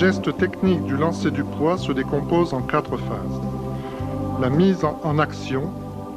geste technique du lancer du poids se décompose en 4 phases. La mise en action,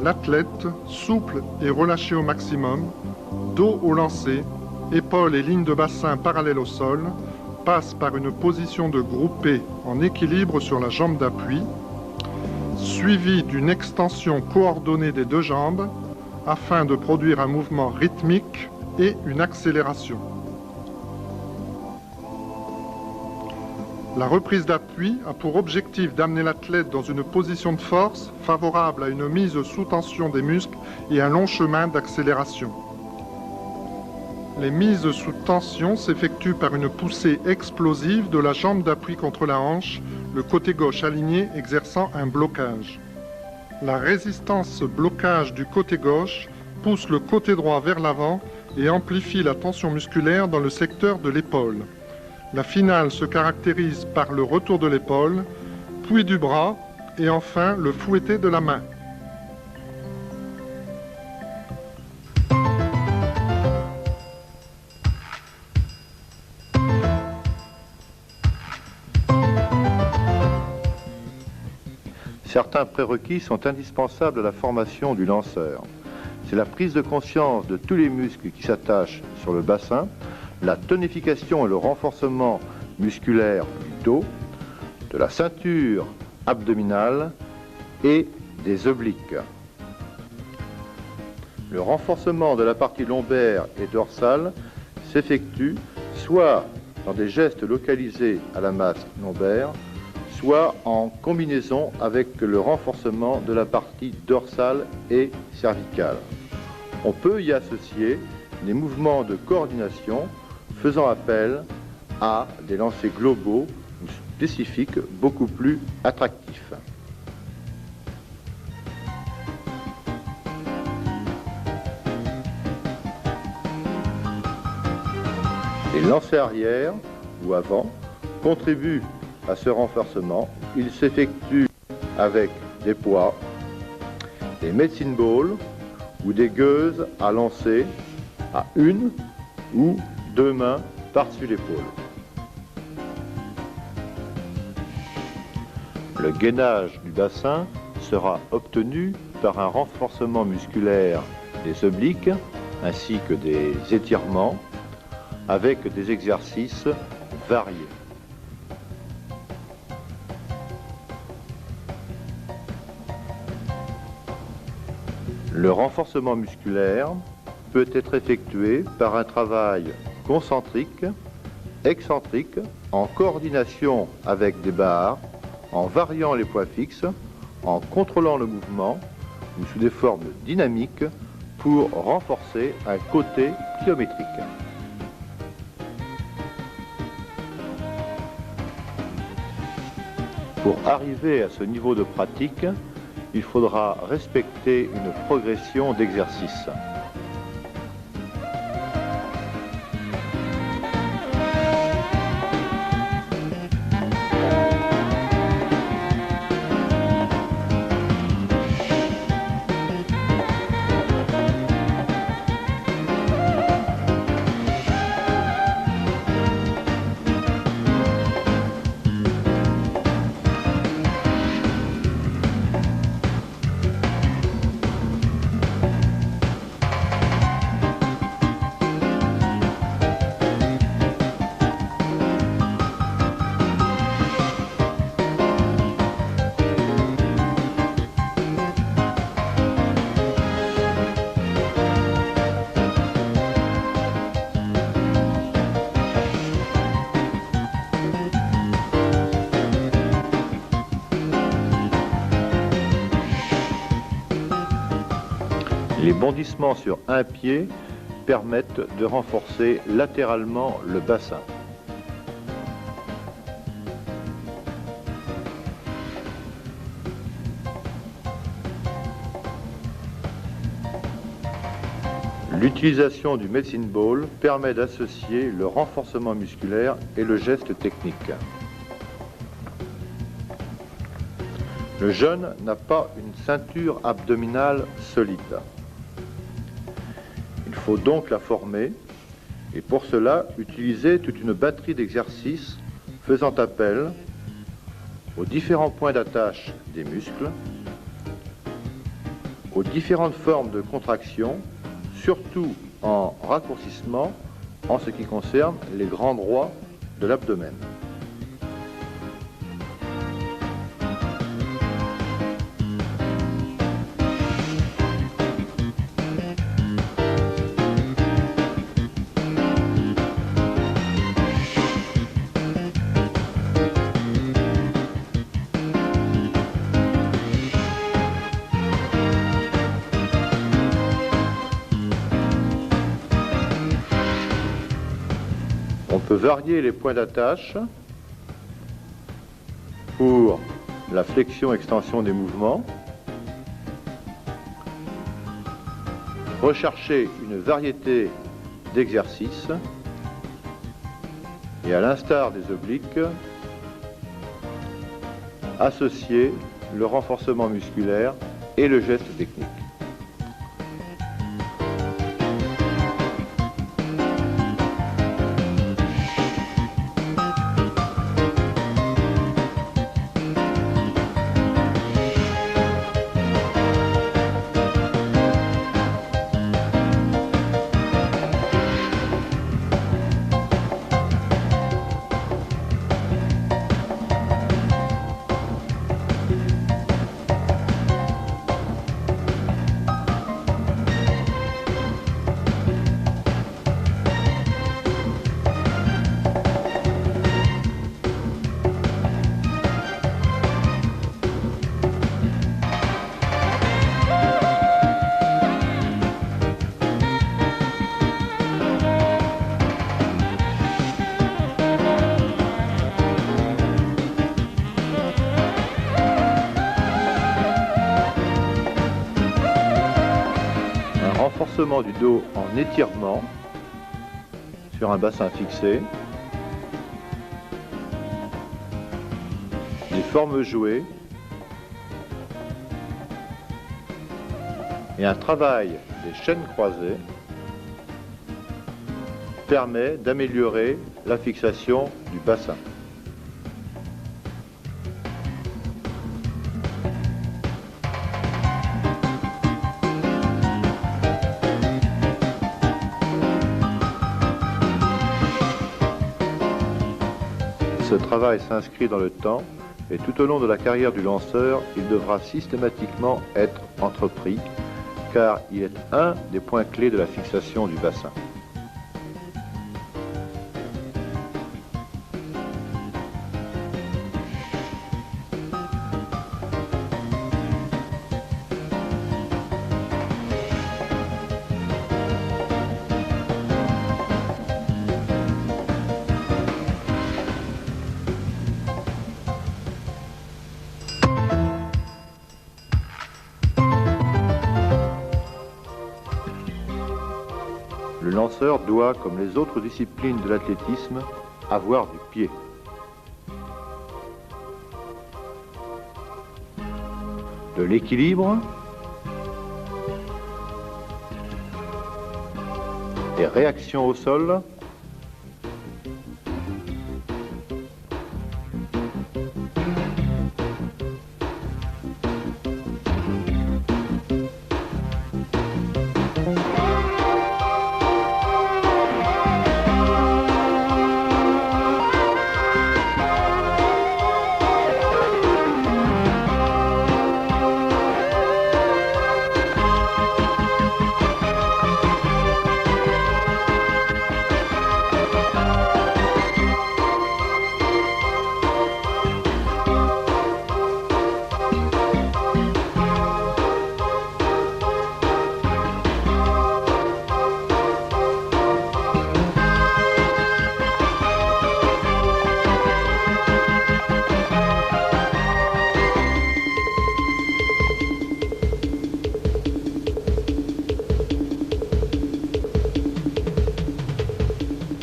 l'athlète, souple et relâché au maximum, dos au lancer, épaules et lignes de bassin parallèles au sol, passe par une position de groupé en équilibre sur la jambe d'appui, suivie d'une extension coordonnée des 2 jambes afin de produire un mouvement rythmique et une accélération. La reprise d'appui a pour objectif d'amener l'athlète dans une position de force favorable à une mise sous tension des muscles et un long chemin d'accélération. Les mises sous tension s'effectuent par une poussée explosive de la jambe d'appui contre la hanche, le côté gauche aligné exerçant un blocage. La résistance blocage du côté gauche pousse le côté droit vers l'avant et amplifie la tension musculaire dans le secteur de l'épaule. La finale se caractérise par le retour de l'épaule, puis du bras et enfin le fouetté de la main. Certains prérequis sont indispensables à la formation du lanceur. C'est la prise de conscience de tous les muscles qui s'attachent sur le bassin, la tonification et le renforcement musculaire du dos, de la ceinture abdominale et des obliques. Le renforcement de la partie lombaire et dorsale s'effectue soit dans des gestes localisés à la masse lombaire, soit en combinaison avec le renforcement de la partie dorsale et cervicale. On peut y associer des mouvements de coordination faisant appel à des lancers globaux ou spécifiques beaucoup plus attractifs. Les lancers arrière ou avant contribuent à ce renforcement. Il s'effectue avec des poids, des medicine balls ou des gueuses à lancer à 1 ou 2 mains par-dessus l'épaule. Le gainage du bassin sera obtenu par un renforcement musculaire des obliques ainsi que des étirements avec des exercices variés. Le renforcement musculaire peut être effectué par un travail concentrique, excentrique, en coordination avec des barres, en variant les poids fixes, en contrôlant le mouvement ou sous des formes dynamiques pour renforcer un côté pliométrique. Pour arriver à ce niveau de pratique, il faudra respecter une progression d'exercice. Les bondissements sur un pied permettent de renforcer latéralement le bassin. L'utilisation du medicine ball permet d'associer le renforcement musculaire et le geste technique. Le jeune n'a pas une ceinture abdominale solide. Il faut donc la former et pour cela utiliser toute une batterie d'exercices faisant appel aux différents points d'attache des muscles, aux différentes formes de contraction, surtout en raccourcissement en ce qui concerne les grands droits de l'abdomen. On peut varier les points d'attache pour la flexion-extension des mouvements, rechercher une variété d'exercices et, à l'instar des obliques, associer le renforcement musculaire et le geste technique. Renforcement du dos en étirement sur un bassin fixé, des formes jouées et un travail des chaînes croisées permet d'améliorer la fixation du bassin. Ce travail s'inscrit dans le temps et tout au long de la carrière du lanceur, il devra systématiquement être entrepris car il est un des points clés de la fixation du bassin. Le lanceur doit, comme les autres disciplines de l'athlétisme, avoir du pied. De l'équilibre, des réactions au sol,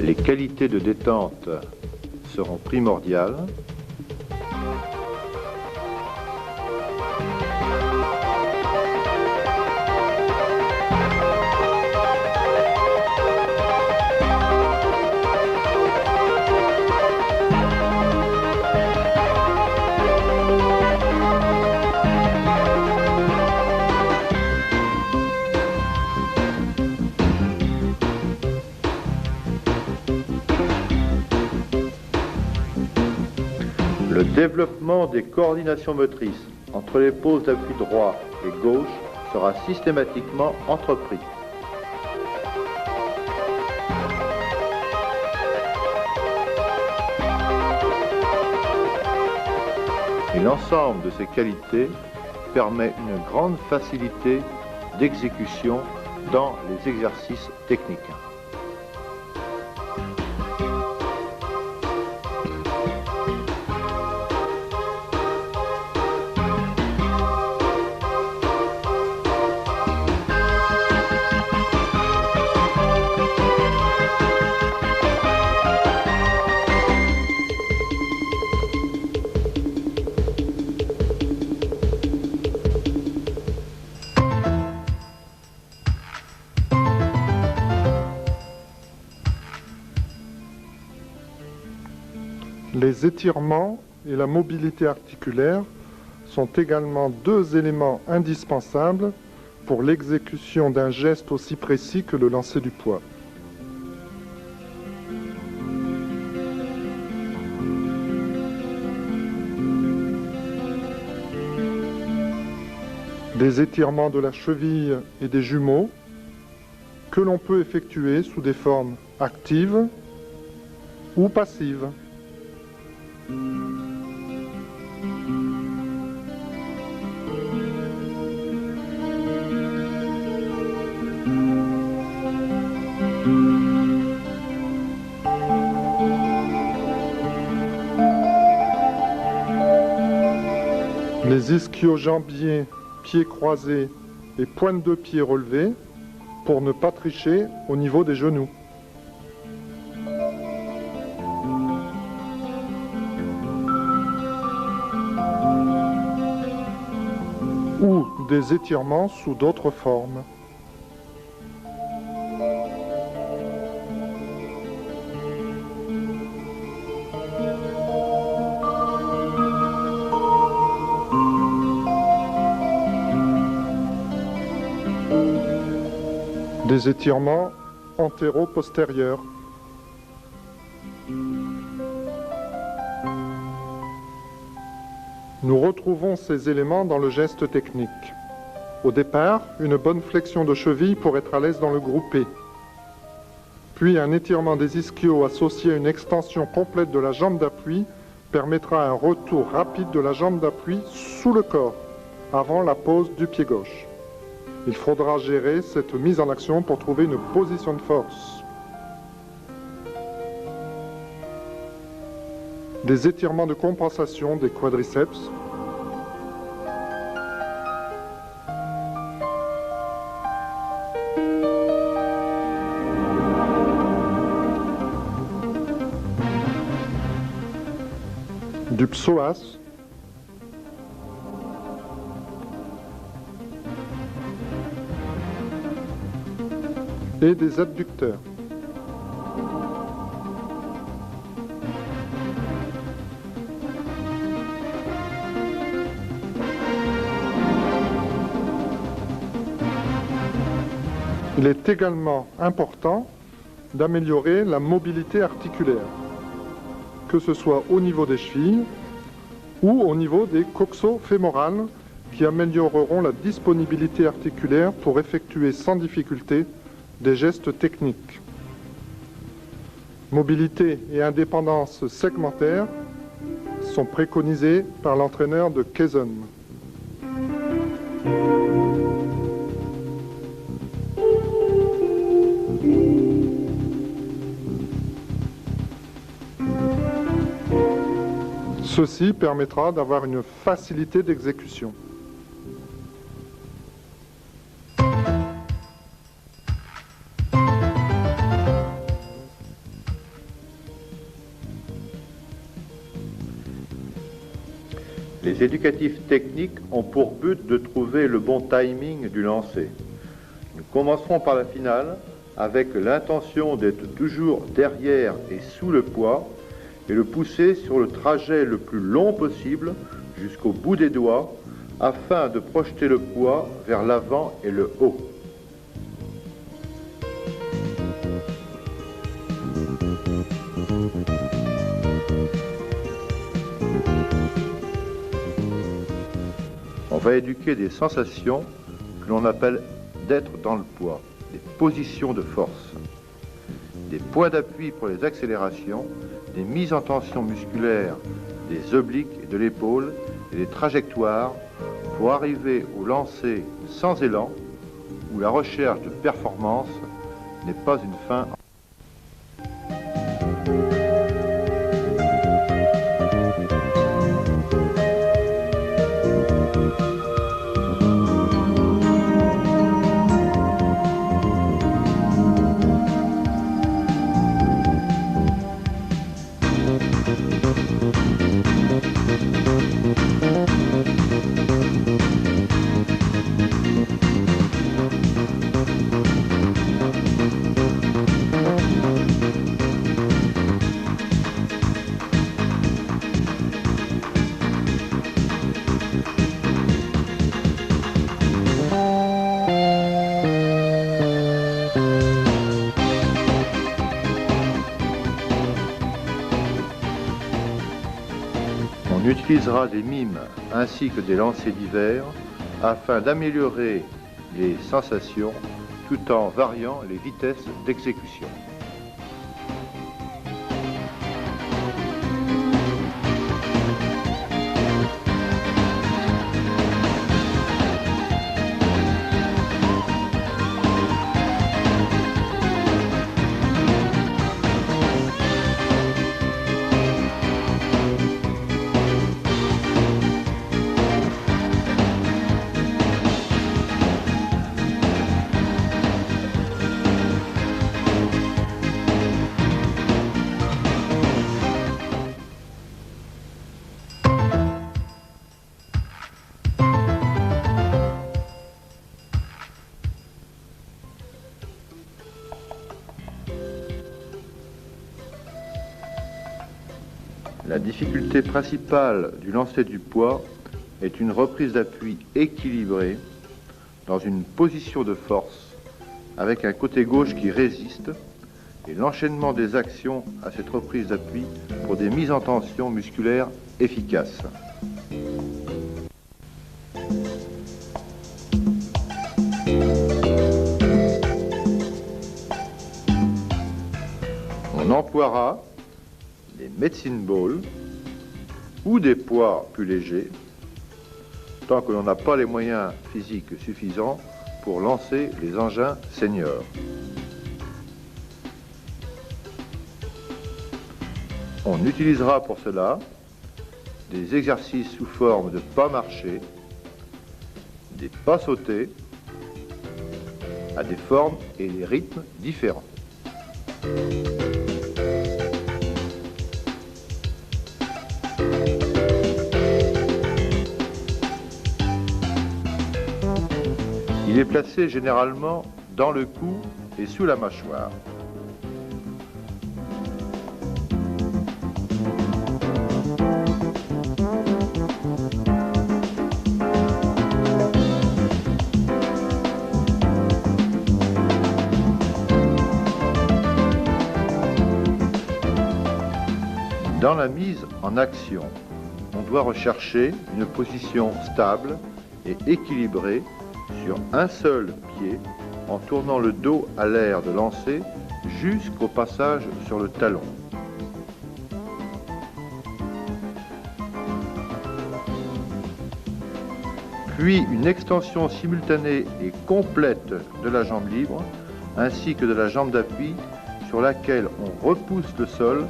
les qualités de détente seront primordiales. développement des coordinations motrices entre les poses d'appui droit et gauche sera systématiquement entrepris. Et l'ensemble de ces qualités permet une grande facilité d'exécution dans les exercices techniques. Les étirements et la mobilité articulaire sont également deux éléments indispensables pour l'exécution d'un geste aussi précis que le lancer du poids. Des étirements de la cheville et des jumeaux que l'on peut effectuer sous des formes actives ou passives. Les ischio-jambiers, pieds croisés et pointe de pied relevée pour ne pas tricher au niveau des genoux. Ou des étirements sous d'autres formes. Des étirements antéro-postérieurs. Nous retrouvons ces éléments dans le geste technique. Au départ, une bonne flexion de cheville pour être à l'aise dans le groupé. Puis un étirement des ischios associé à une extension complète de la jambe d'appui permettra un retour rapide de la jambe d'appui sous le corps, avant la pose du pied gauche. Il faudra gérer cette mise en action pour trouver une position de force. Des étirements de compensation des quadriceps. Du psoas. Et des adducteurs. Il est également important d'améliorer la mobilité articulaire, que ce soit au niveau des chevilles ou au niveau des coxo-fémorales, qui amélioreront la disponibilité articulaire pour effectuer sans difficulté des gestes techniques. Mobilité et indépendance segmentaire sont préconisés par l'entraîneur de Kaizen. Ceci permettra d'avoir une facilité d'exécution. Les éducatifs techniques ont pour but de trouver le bon timing du lancer. Nous commencerons par la finale avec l'intention d'être toujours derrière et sous le poids et le pousser sur le trajet le plus long possible jusqu'au bout des doigts afin de projeter le poids vers l'avant et le haut. On va éduquer des sensations que l'on appelle d'être dans le poids, des positions de force, des points d'appui pour les accélérations, des mises en tension musculaire des obliques et de l'épaule et des trajectoires pour arriver au lancer sans élan où la recherche de performance n'est pas une fin. On utilisera des mimes ainsi que des lancers divers afin d'améliorer les sensations tout en variant les vitesses d'exécution. La difficulté principale du lancer du poids est une reprise d'appui équilibrée dans une position de force avec un côté gauche qui résiste et l'enchaînement des actions à cette reprise d'appui pour des mises en tension musculaires efficaces. On emploiera des medicine balls ou des poids plus légers tant que l'on n'a pas les moyens physiques suffisants pour lancer les engins seniors. On utilisera pour cela des exercices sous forme de pas marchés, des pas sautés, à des formes et des rythmes différents. Il est placé généralement dans le cou et sous la mâchoire. Dans la mise en action, on doit rechercher une position stable et équilibrée sur un seul pied en tournant le dos à l'air de lancer jusqu'au passage sur le talon. Puis une extension simultanée et complète de la jambe libre ainsi que de la jambe d'appui sur laquelle on repousse le sol .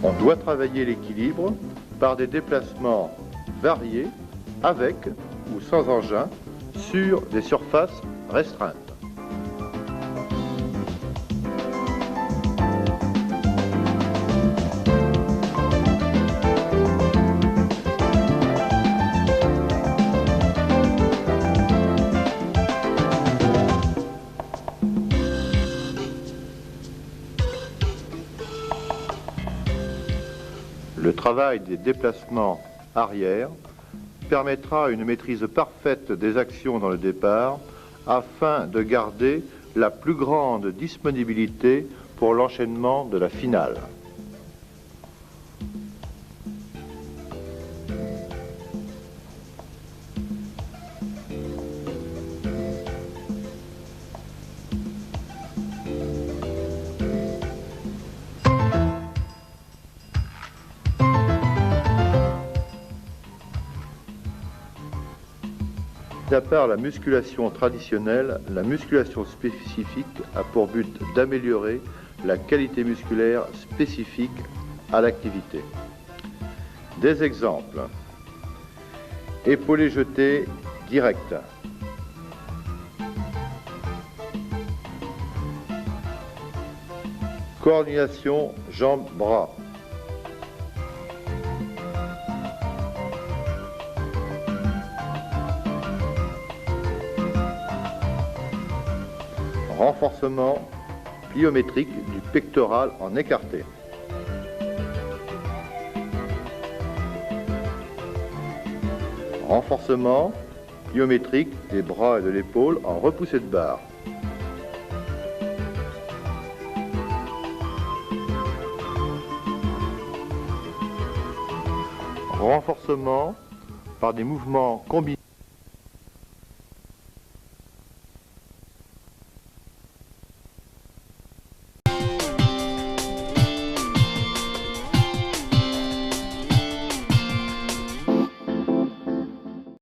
On doit travailler l'équilibre par des déplacements variés avec ou sans engin sur des surfaces restreintes. Le travail des déplacements arrière permettra une maîtrise parfaite des actions dans le départ afin de garder la plus grande disponibilité pour l'enchaînement de la finale. À part la musculation traditionnelle, la musculation spécifique a pour but d'améliorer la qualité musculaire spécifique à l'activité. Des exemples. Épaulé jeté direct. Coordination jambes-bras. Renforcement pliométrique du pectoral en écarté. Renforcement pliométrique des bras et de l'épaule en repoussée de barre. Renforcement par des mouvements combinés.